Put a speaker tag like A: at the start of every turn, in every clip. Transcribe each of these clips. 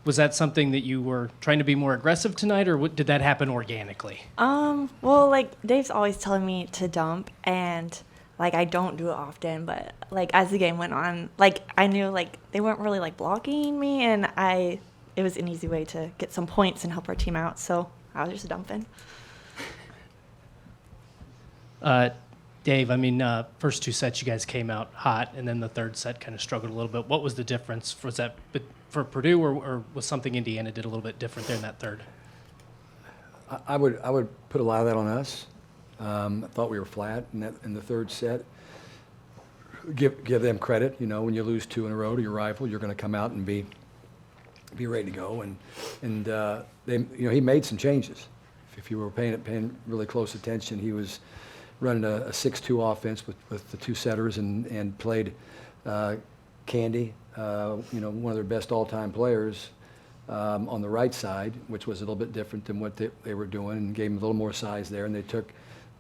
A: Was that something that you were trying to be more aggressive tonight, or did that happen organically?
B: Well, like, Dave's always telling me to dump, and, like, I don't do it often, but, like, as the game went on, like, I knew, like, they weren't really, like, blocking me, and it was an easy way to get some points and help our team out, so I was just dumping.
A: Dave, I mean, first 2 sets you guys came out hot, and then the third set kind of struggled a little bit. What was the difference? Was that for Purdue, or was something Indiana did a little bit different there in that third?
C: I would put a lot of that on us. I thought we were flat in the third set. Give them credit. You know, when you lose 2 in a row to your rival, you're going to come out and be ready to go. And they, you know, he made some changes. If you were paying really close attention, he was running a 6-2 offense with the 2 setters and played Candy, you know, one of their best all-time players, on the right side, which was a little bit different than what they were doing, and gave him a little more size there. And they took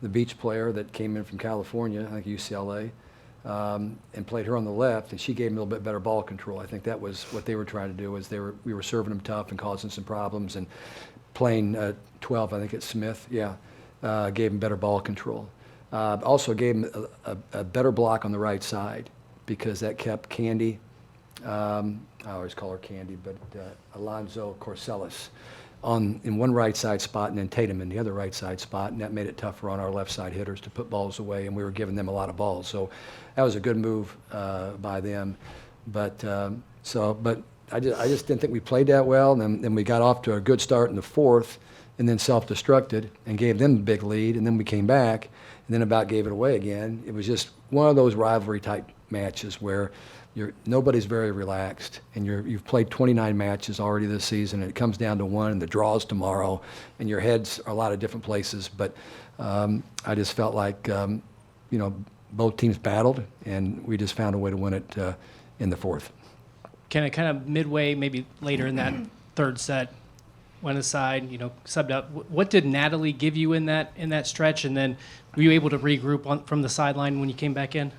C: the beach player that came in from California, I think UCLA, and played her on the left, and she gave him a little bit better ball control. I think that was what they were trying to do, was we were serving them tough and causing some problems, and playing 12, I think it's Smith, gave him better ball control. Also gave him a better block on the right side, because that kept Candy, I always call her Candy, but Alonzo Corsellis in one right side spot, and then Tatum in the other right side spot, and that made it tougher on our left side hitters to put balls away, and we were giving them a lot of balls. So that was a good move by them. But I just didn't think we played that well, and then we got off to a good start in the fourth, and then self-destructed and gave them the big lead, and then we came back and then about gave it away again. It was just one of those rivalry type matches where nobody's very relaxed, and you've played 29 matches already this season, and it comes down to one, and the draw's tomorrow, and your heads are a lot of different places. But I just felt like you know, both teams battled, and we just found a way to win it in the fourth.
A: Kind of midway, maybe later in that third set, went aside, you know, subbed out. What did Natalie give you in that stretch, and then were you able to regroup from the sideline when you came back in?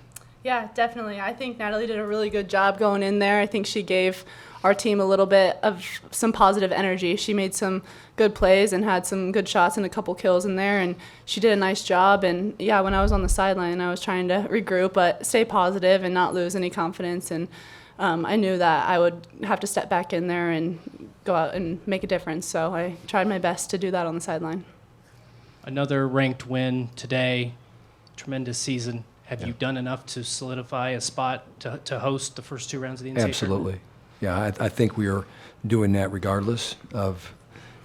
D: Yeah, definitely. I think Natalie did a really good job going in there. I think she gave our team a little bit of some positive energy. She made some good plays and had some good shots and a couple kills in there, and she did a nice job. And, yeah, when I was on the sideline, I was trying to regroup but stay positive and not lose any confidence. And I knew that I would have to step back in there and go out and make a difference. So I tried my best to do that on the sideline.
A: Another ranked win today, tremendous season. Have you done enough to solidify a spot to host the first 2 rounds of the NCAA
C: Absolutely.
A: tournament?
C: Yeah, I think we are doing that regardless of,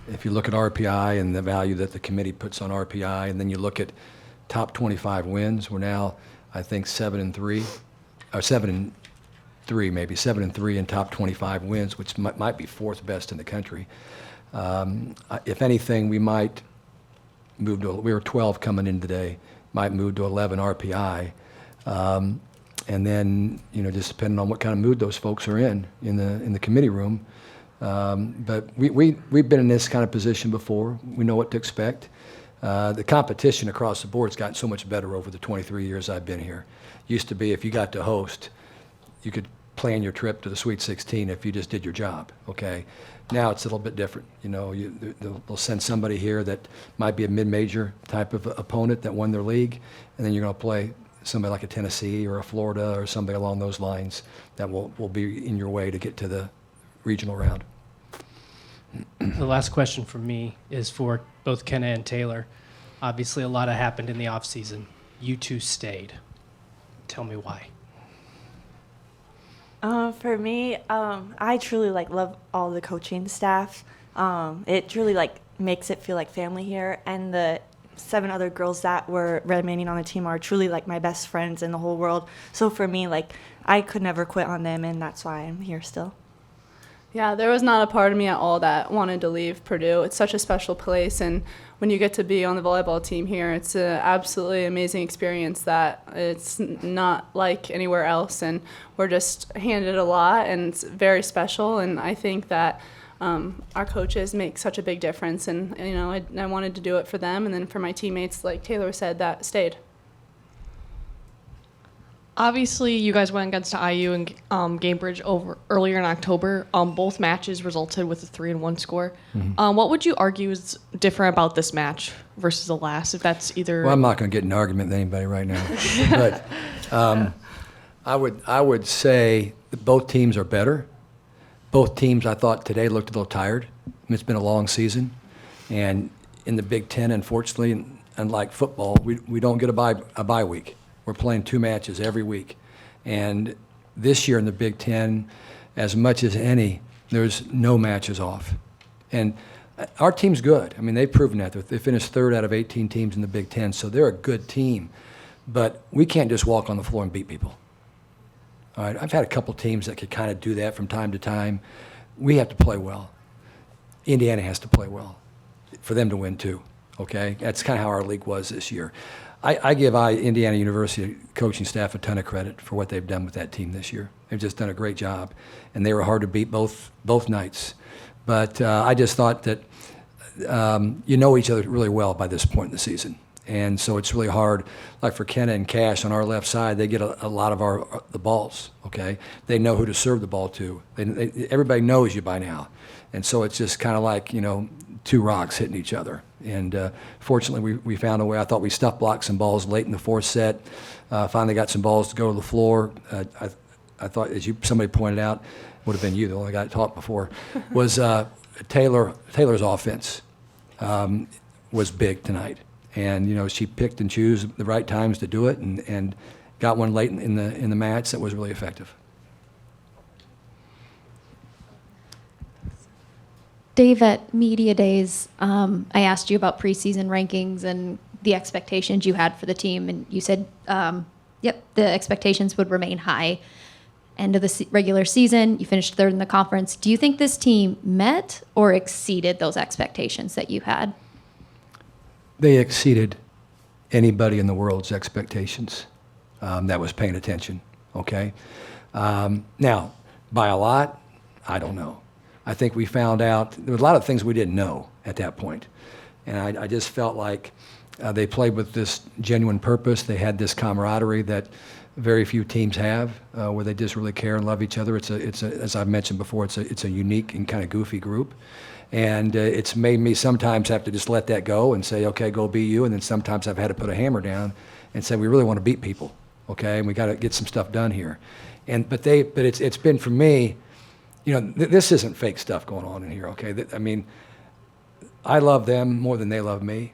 C: if you look at RPI and the value that the committee puts on RPI, and then you look at top 25 wins, we're now, I think, 7-3, or 7-3 maybe, 7-3 in top 25 wins, which might be 4th best in the country. If anything, we might move to, we were 12 coming in today, might move to 11 RPI. And then, you know, just depending on what kind of mood those folks are in the committee room. But we've been in this kind of position before. We know what to expect. The competition across the board has gotten so much better over the 23 years I've been here. Used to be, if you got to host, you could plan your trip to the Sweet 16 if you just did your job, okay? Now it's a little bit different. You know, they'll send somebody here that might be a mid-major type of opponent that won their league, and then you're going to play somebody like a Tennessee or a Florida or somebody along those lines that will be in your way to get to the regional round.
A: The last question from me is for both Kenna and Taylor. Obviously, a lot happened in the offseason. You two stayed. Tell me why.
B: For me, I truly love all the coaching staff. It truly makes it feel like family here, and the 7 other girls that were remaining on the team are truly my best friends in the whole world. So for me, I could never quit on them, and that's why I'm here still.
D: Yeah, there was not a part of me at all that wanted to leave Purdue. It's such a special place, and when you get to be on the volleyball team here, it's an absolutely amazing experience that it's not like anywhere else, and we're just handed a lot, and it's very special, and I think that our coaches make such a big difference, and you know, I wanted to do it for them, and then for my teammates, like Taylor said, that stayed.
E: Obviously, you guys went against IU and Gamebridge earlier in October. Both matches resulted with a 3-1 score. What would you argue is different about this match versus the last? If that's either.
C: Well, I'm not going to get in an argument with anybody right now, but I would say that both teams are better. Both teams, I thought today looked a little tired. I mean, it's been a long season, and in the Big Ten, unfortunately, unlike football, we don't get a bye week. We're playing 2 matches every week. And this year in the Big Ten, as much as any, there's no matches off. And our team's good. I mean, they've proven that. They finished 3rd out of 18 teams in the Big Ten, so they're a good team. But we can't just walk on the floor and beat people. All right, I've had a couple teams that could kind of do that from time to time. We have to play well. Indiana has to play well for them to win too, okay? That's kind of how our league was this year. I give Indiana University coaching staff a ton of credit for what they've done with that team this year. They've just done a great job, and they were hard to beat both nights. But I just thought that you know each other really well by this point in the season, and so it's really hard. Like for Kenna and Cash on our left side, they get a lot of the balls. Okay, they know who to serve the ball to. Everybody knows you by now, and so it's just kind of like 2 rocks hitting each other. And fortunately, we found a way. I thought we stuff blocked some balls late in the 4th set. Finally got some balls to go to the floor. I thought, as somebody pointed out, would have been you, the only guy that talked before, was Taylor's offense was big tonight. And she picked and chose the right times to do it, and got one late in the match that was really effective.
F: Dave, at Media Days, I asked you about preseason rankings and the expectations you had for the team, and you said, yep, the expectations would remain high. End of the regular season, you finished 3rd in the conference. Do you think this team met or exceeded those expectations that you had?
C: They exceeded anybody in the world's expectations that was paying attention, okay? Now, by a lot, I don't know. I think we found out there were a lot of things we didn't know at that point. And I just felt like they played with this genuine purpose. They had this camaraderie that very few teams have, where they just really care and love each other. It's as I've mentioned before, it's a unique and kind of goofy group. And it's made me sometimes have to just let that go and say, okay, go be you. And then sometimes I've had to put a hammer down and say, we really want to beat people, okay? And we got to get some stuff done here. But it's been for me, this isn't fake stuff going on in here, okay? I mean, I love them more than they love me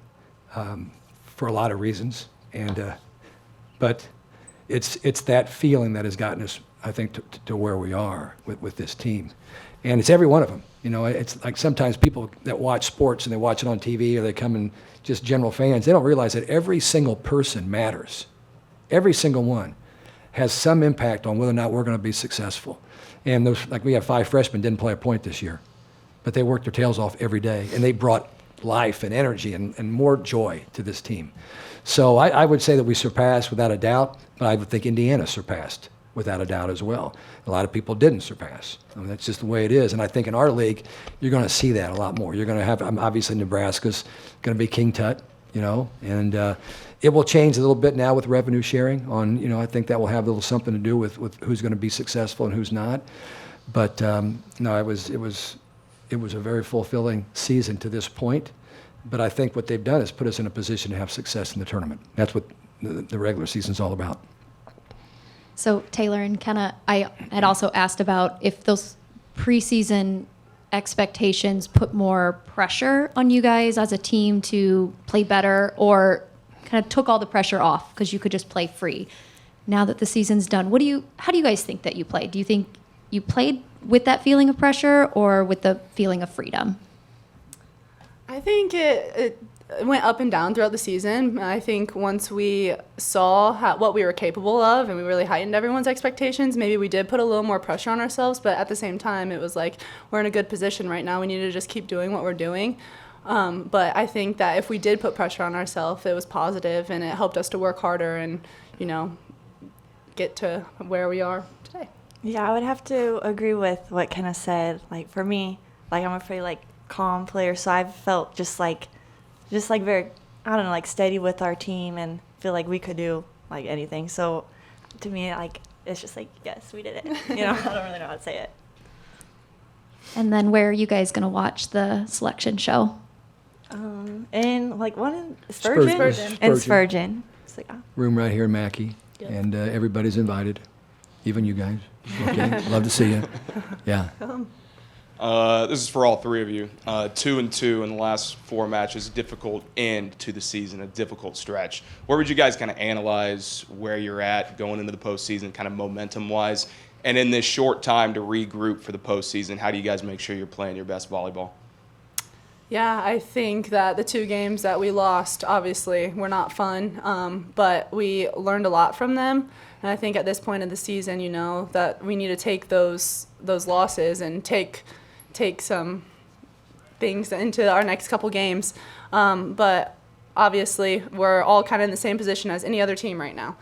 C: for a lot of reasons. But it's that feeling that has gotten us, I think, to where we are with this team. And it's every one of them. It's like sometimes people that watch sports and they watch it on TV or they come and just general fans, they don't realize that every single person matters. Every single one has some impact on whether or not we're going to be successful. And we have 5 freshmen didn't play a point this year, but they worked their tails off every day, and they brought life and energy and more joy to this team. So I would say that we surpassed without a doubt, but I would think Indiana surpassed without a doubt as well. A lot of people didn't surpass. I mean, that's just the way it is. And I think in our league, you're going to see that a lot more. You're going to have, obviously Nebraska's going to be King Tut, and it will change a little bit now with revenue sharing on, I think that will have a little something to do with who's going to be successful and who's not. But no, it was a very fulfilling season to this point. But I think what they've done is put us in a position to have success in the tournament. That's what the regular season's all about.
F: So Taylor and Kenna, I had also asked about if those preseason expectations put more pressure on you guys as a team to play better, or kind of took all the pressure off because you could just play free. Now that the season's done, how do you guys think that you played? Do you think you played with that feeling of pressure or with the feeling of freedom?
D: I think it went up and down throughout the season. I think once we saw what we were capable of and we really heightened everyone's expectations, maybe we did put a little more pressure on ourselves, but at the same time, it was like, we're in a good position right now. We need to just keep doing what we're doing. But I think that if we did put pressure on ourselves, it was positive and it helped us to work harder and, get to where we are today.
B: Yeah, I would have to agree with what Kenna said. Like, for me, I'm a pretty, calm player, so I've felt just very, I don't know, steady with our team and feel like we could do, anything. So to me, like, it's just like, yes, we did it. You know, I don't really know how to say it.
F: And then where are you guys going to watch the selection show?
B: And like one in Spurgeon.
C: Spurgeon.
B: And Spurgeon. It's like,
C: Room right here in Mackey, and everybody's invited, even you guys. Okay, love to see you. Yeah.
G: This is for all three of you. 2-2 in the last 4 matches, difficult end to the season, a difficult stretch. Where would you guys kind of analyze where you're at going into the postseason, kind of momentum-wise? And in this short time to regroup for the postseason, how do you guys make sure you're playing your best volleyball?
D: Yeah, I think that the 2 games that we lost, obviously, were not fun, but we learned a lot from them. And I think at this point of the season, you know, that we need to take those losses and take some things into our next couple games. But obviously, we're all kind of in the same position as any other team right now.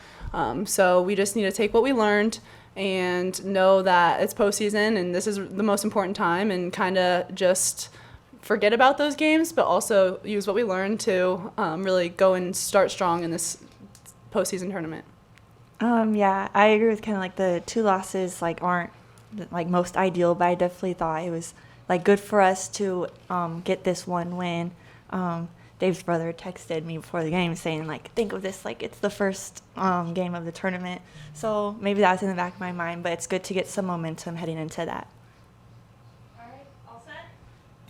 D: So we just need to take what we learned and know that it's postseason and this is the most important time, and kind of just forget about those games, but also use what we learned to really go and start strong in this postseason tournament.
B: Yeah, I agree with kind of like the 2 losses like aren't like most ideal, but I definitely thought it was like good for us to get this one win. Dave's brother texted me before the game saying like, think of this like it's the first game of the tournament. So maybe that was in the back of my mind, but it's good to get some momentum heading into that.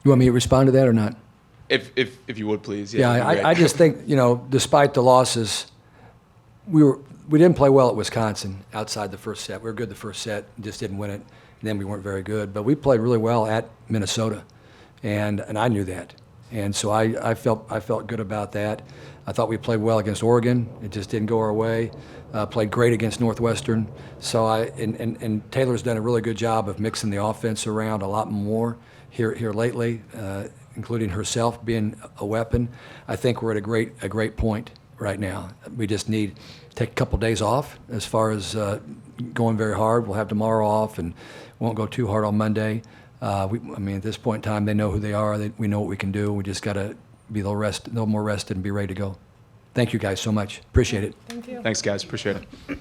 C: You want me to respond to that or not?
G: If you would, please.
C: Yeah,
G: that'd be great.
C: I just think, you know, despite the losses, we didn't play well at Wisconsin outside the first set. We were good the first set, just didn't win it, and then we weren't very good. But we played really well at Minnesota, and I knew that. And so I felt good about that. I thought we played well against Oregon. It just didn't go our way. Played great against Northwestern. So and Taylor's done a really good job of mixing the offense around a lot more here lately, including herself being a weapon. I think we're at a great point right now. We just need to take a couple days off as far as going very hard. We'll have tomorrow off and won't go too hard on Monday. I mean, at this point in time, they know who they are. We know what we can do. We just got to be a little more rested and be ready to go. Thank you guys so much. Appreciate it.
D: Thank you.
G: Thanks, guys. Appreciate it.